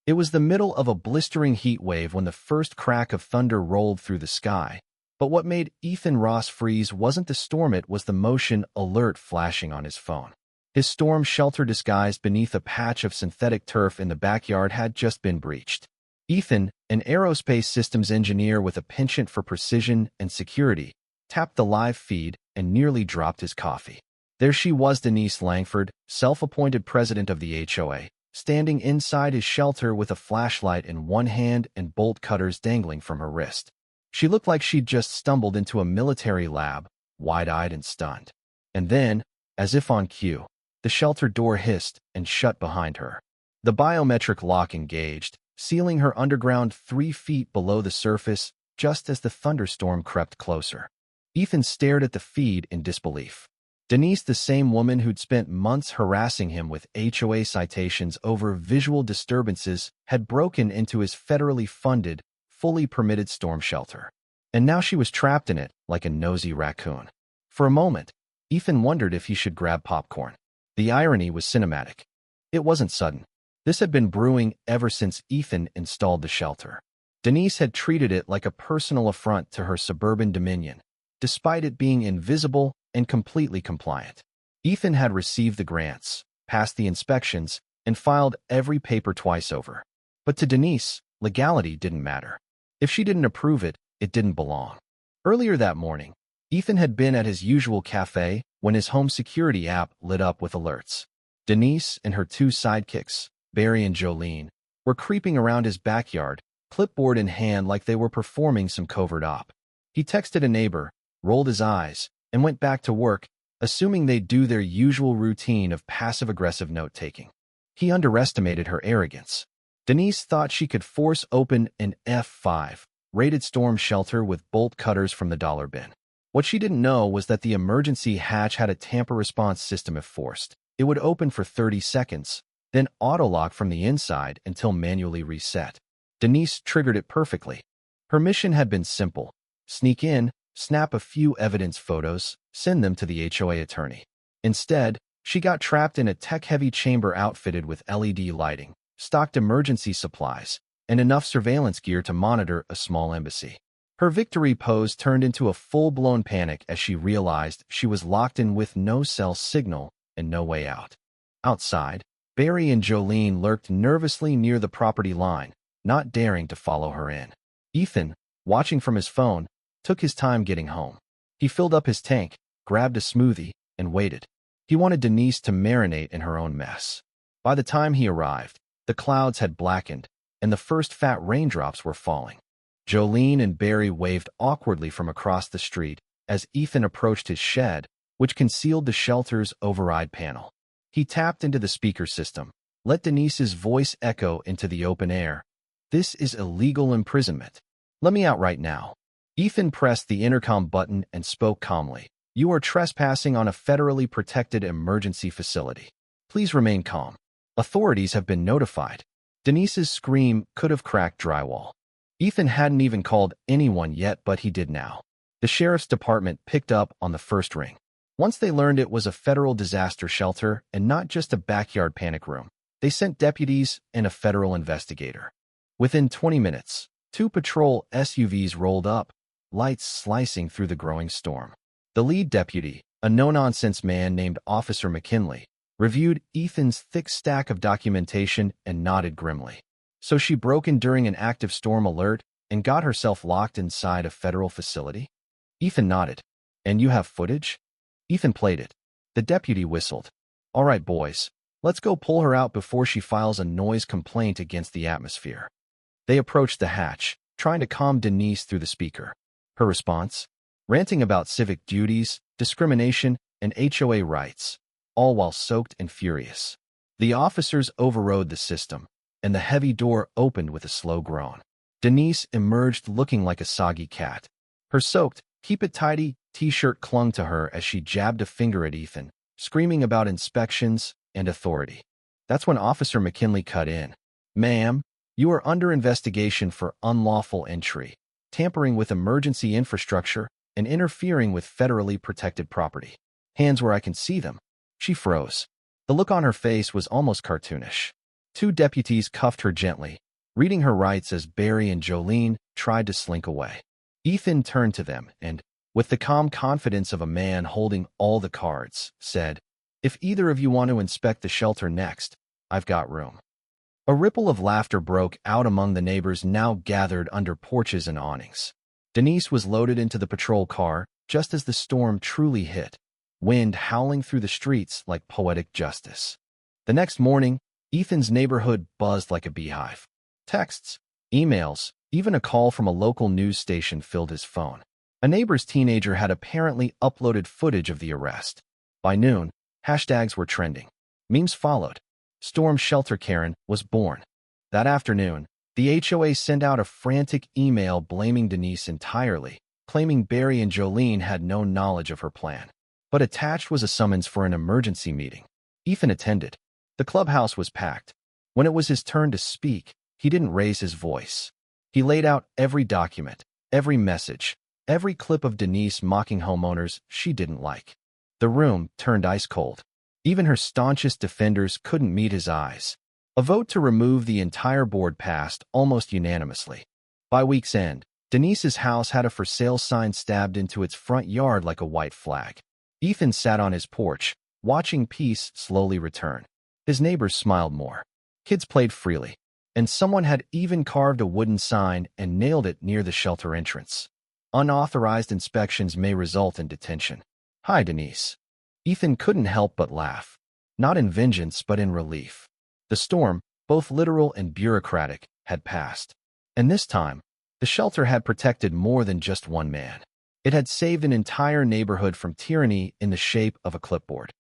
It was the middle of a blistering heat wave when the first crack of thunder rolled through the sky. But what made Ethan Ross freeze wasn't the storm, it was the motion alert flashing on his phone. His storm shelter disguised beneath a patch of synthetic turf in the backyard had just been breached. Ethan, an aerospace systems engineer with a penchant for precision and security, tapped the live feed and nearly dropped his coffee. There she was, Denise Langford, self-appointed president of the HOA, standing inside his shelter with a flashlight in one hand and bolt cutters dangling from her wrist. She looked like she'd just stumbled into a military lab, wide-eyed and stunned. And then, as if on cue, the shelter door hissed and shut behind her. The biometric lock engaged, sealing her underground 3 feet below the surface just as the thunderstorm crept closer. Ethan stared at the feed in disbelief. Denise, the same woman who'd spent months harassing him with HOA citations over visual disturbances, had broken into his federally funded, fully permitted storm shelter. And now she was trapped in it like a nosy raccoon. For a moment, Ethan wondered if he should grab popcorn. The irony was cinematic. It wasn't sudden. This had been brewing ever since Ethan installed the shelter. Denise had treated it like a personal affront to her suburban dominion, despite it being invisible and completely compliant. Ethan had received the grants, passed the inspections, and filed every paper twice over. But to Denise, legality didn't matter. If she didn't approve it, it didn't belong. Earlier that morning, Ethan had been at his usual cafe when his home security app lit up with alerts. Denise and her 2 sidekicks, Barry and Jolene, were creeping around his backyard, clipboard in hand like they were performing some covert op. He texted a neighbor, rolled his eyes, and went back to work, assuming they'd do their usual routine of passive-aggressive note-taking. He underestimated her arrogance. Denise thought she could force open an F5-rated storm shelter with bolt cutters from the dollar bin. What she didn't know was that the emergency hatch had a tamper response system if forced. It would open for 30 seconds, then auto-lock from the inside until manually reset. Denise triggered it perfectly. Her mission had been simple: sneak in, snap a few evidence photos, send them to the HOA attorney. Instead, she got trapped in a tech-heavy chamber outfitted with LED lighting, stocked emergency supplies, and enough surveillance gear to monitor a small embassy. Her victory pose turned into a full-blown panic as she realized she was locked in with no cell signal and no way out. Outside, Barry and Jolene lurked nervously near the property line, not daring to follow her in. Ethan, watching from his phone, took his time getting home. He filled up his tank, grabbed a smoothie, and waited. He wanted Denise to marinate in her own mess. By the time he arrived, the clouds had blackened, and the first fat raindrops were falling. Jolene and Barry waved awkwardly from across the street as Ethan approached his shed, which concealed the shelter's override panel. He tapped into the speaker system, let Denise's voice echo into the open air. "This is illegal imprisonment. Let me out right now." Ethan pressed the intercom button and spoke calmly. "You are trespassing on a federally protected emergency facility. Please remain calm. Authorities have been notified." Denise's scream could have cracked drywall. Ethan hadn't even called anyone yet, but he did now. The sheriff's department picked up on the first ring. Once they learned it was a federal disaster shelter and not just a backyard panic room, they sent deputies and a federal investigator. Within 20 minutes, 2 patrol SUVs rolled up, lights slicing through the growing storm. The lead deputy, a no-nonsense man named Officer McKinley, reviewed Ethan's thick stack of documentation and nodded grimly. "So she broke in during an active storm alert and got herself locked inside a federal facility?" Ethan nodded. "And you have footage?" Ethan played it. The deputy whistled. "All right, boys, let's go pull her out before she files a noise complaint against the atmosphere." They approached the hatch, trying to calm Denise through the speaker. Her response? Ranting about civic duties, discrimination, and HOA rights, all while soaked and furious. The officers overrode the system, and the heavy door opened with a slow groan. Denise emerged looking like a soggy cat. Her soaked, keep-it-tidy t-shirt clung to her as she jabbed a finger at Ethan, screaming about inspections and authority. That's when Officer McKinley cut in. "Ma'am, you are under investigation for unlawful entry, tampering with emergency infrastructure, and interfering with federally protected property. Hands where I can see them." She froze. The look on her face was almost cartoonish. Two deputies cuffed her gently, reading her rights as Barry and Jolene tried to slink away. Ethan turned to them and, with the calm confidence of a man holding all the cards, said, "If either of you want to inspect the shelter next, I've got room." A ripple of laughter broke out among the neighbors now gathered under porches and awnings. Denise was loaded into the patrol car just as the storm truly hit, wind howling through the streets like poetic justice. The next morning, Ethan's neighborhood buzzed like a beehive. Texts, emails, even a call from a local news station filled his phone. A neighbor's teenager had apparently uploaded footage of the arrest. By noon, hashtags were trending. Memes followed. Storm Shelter Karen was born. That afternoon, the HOA sent out a frantic email blaming Denise entirely, claiming Barry and Jolene had no knowledge of her plan. But attached was a summons for an emergency meeting. Ethan attended. The clubhouse was packed. When it was his turn to speak, he didn't raise his voice. He laid out every document, every message, every clip of Denise mocking homeowners she didn't like. The room turned ice cold. Even her staunchest defenders couldn't meet his eyes. A vote to remove the entire board passed almost unanimously. By week's end, Denise's house had a for sale sign stabbed into its front yard like a white flag. Ethan sat on his porch, watching peace slowly return. His neighbors smiled more. Kids played freely, and someone had even carved a wooden sign and nailed it near the shelter entrance. Unauthorized inspections may result in detention. Hi, Denise. Ethan couldn't help but laugh. Not in vengeance, but in relief. The storm, both literal and bureaucratic, had passed. And this time, the shelter had protected more than just one man. It had saved an entire neighborhood from tyranny in the shape of a clipboard.